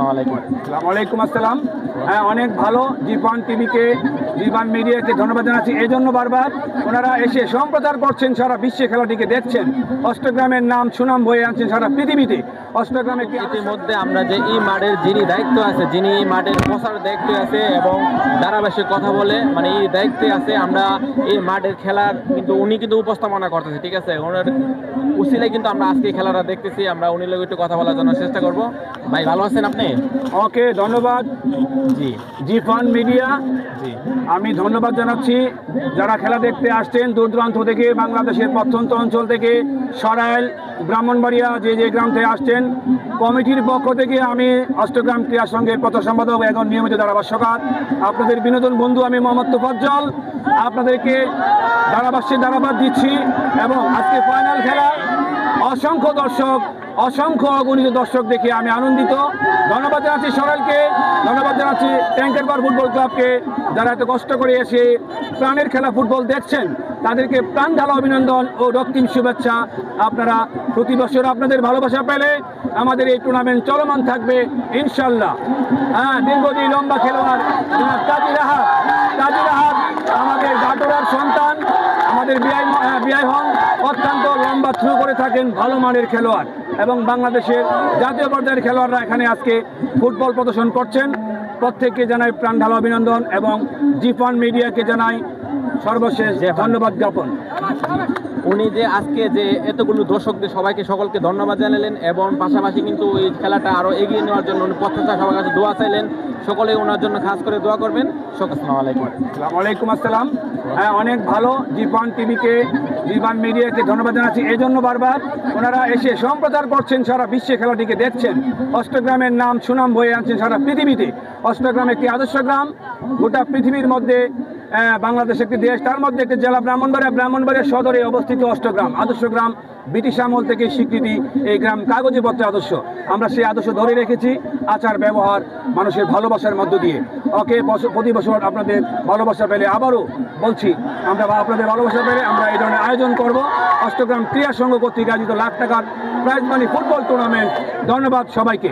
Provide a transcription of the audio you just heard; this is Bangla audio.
ওয়ালাইকুম আসসালাম। হ্যাঁ, অনেক ভালো। জিপান টিভিকে, জিপান মিডিয়াকে ধন্যবাদ জানাচ্ছি এই জন্য বারবার ওনারা এসে সম্প্রচার করছেন, সারা বিশ্বে খেলাটিকে দেখছেন। অষ্টগ্রামের নাম সুনাম বয়ে আনছেন সারা পৃথিবীতে। অষ্টগ্রামে ইতিমধ্যে আমরা যে এই মাঠের যিনি দায়িত্ব আছে, যিনি এই মাঠের প্রচার দায়িত্বে আছে এবং ধারাবাহিক কথা বলে মানে এই দায়িত্বে আছে, আমরা এই মাঠের খেলার কিন্তু উনি কিন্তু উপস্থাপনা করতেছে, ঠিক আছে। ওনার উসিলায় কিন্তু আমরা আজকে খেলাটা দেখতেছি। আমরা উনি লোক একটু কথা বলার জন্য চেষ্টা করব। ভাই ভালো আছেন আপনি? ওকে, ধন্যবাদ। জি জিপান মিডিয়া, জি আমি ধন্যবাদ জানাচ্ছি যারা খেলা দেখতে আসছেন দূর দূরান্ত থেকে, বাংলাদেশের প্রত্যন্ত অঞ্চল থেকে, সরাইল, ব্রাহ্মণবাড়িয়া, যে যে গ্রাম থেকে আসছেন। কমিটির পক্ষ থেকে আমি অষ্টগ্রাম ক্রীড়া সংঘের প্রচার সম্পাদক, এখন নিয়মিত ধারাভাষ্যকার, আপনাদের বিনোদন বন্ধু আমি মোহাম্মদ তোফাজ্জল, আপনাদেরকে ধারাভাষ্যের দিচ্ছি। এবং আজকে ফাইনাল খেলা অসংখ্য দর্শক, অসংখ্য অগণিত দর্শক দেখে আমি আনন্দিত। ধন্যবাদ জানাচ্ছি সরাইলকে, ধন্যবাদ জানাচ্ছি ট্যাঙ্কেরপাড় ফুটবল ক্লাবকে, যারা এত কষ্ট করে এসে প্রাণের খেলা ফুটবল দেখছেন। তাদেরকে প্রাণ ঢালা অভিনন্দন ও রক্তিম শুভেচ্ছা। আপনারা প্রতি বছর আপনাদের ভালোবাসা পেলে আমাদের এই টুর্নামেন্ট চলমান থাকবে ইনশাল্লাহ। হ্যাঁ, দীর্ঘদিন লম্বা খেলোয়াড় কাজী রাহাত আমাদের ঘাটুরার সন্তান, আমাদের বিআই হন, অত্যন্ত লম্বা থ্রু করে থাকেন, ভালো মানের খেলোয়াড় এবং বাংলাদেশের জাতীয় পর্যায়ের খেলোয়াড়রা এখানে আজকে ফুটবল প্রদর্শন করছেন। প্রত্যেককে জানাই প্রাণ ঢালা অভিনন্দন এবং জিপান মিডিয়াকে জানাই সর্বশেষ ধন্যবাদ জ্ঞাপন। উনি যে আজকে যে এতগুলো দর্শকদের সকলকে ধন্যবাদ জানালেন এবং পাশাপাশি কিন্তু এই খেলাটা আরও এগিয়ে নেওয়ার জন্য উনি প্রত্যাশা সবার কাছে দোয়া চাইলেন। সকলে ওনার জন্য খাস করে দোয়া করবেন। ওয়ালাইকুম আসসালাম। হ্যাঁ, অনেক ভালো। জিপান টিভিকে, জিপান মিডিয়াকে ধন্যবাদ জানাচ্ছি এই জন্য বারবার ওনারা এসে সম্প্রচার করছেন, সারা বিশ্বে খেলাটিকে দেখছেন। অষ্টগ্রামের নাম সুনাম বয়ে আনছেন সারা পৃথিবীতে। অষ্টগ্রাম একটি আদর্শ গ্রাম, গোটা পৃথিবীর মধ্যে বাংলাদেশ একটি দেশ, তার মধ্যে একটি জেলা ব্রাহ্মণবাড়িয়া সদরে অবস্থিত অষ্টগ্রাম আদর্শ গ্রাম। ব্রিটিশ আমল থেকে স্বীকৃতি এই গ্রাম কাগজে পত্রে আদর্শ। আমরা সেই আদর্শ ধরে রেখেছি, আচার ব্যবহার মানুষের ভালোবাসার মধ্য দিয়ে। ওকে, প্রতি বছর আপনাদের ভালোবাসা পেলে, আবারও বলছি, আমরা আপনাদের ভালোবাসা পেলে আমরা এই ধরনের আয়োজন করব। অষ্টগ্রাম ক্রীড়া সংঘ কর্তৃক আয়োজিত লাখ টাকার প্রাইজ মানি ফুটবল টুর্নামেন্ট। ধন্যবাদ সবাইকে।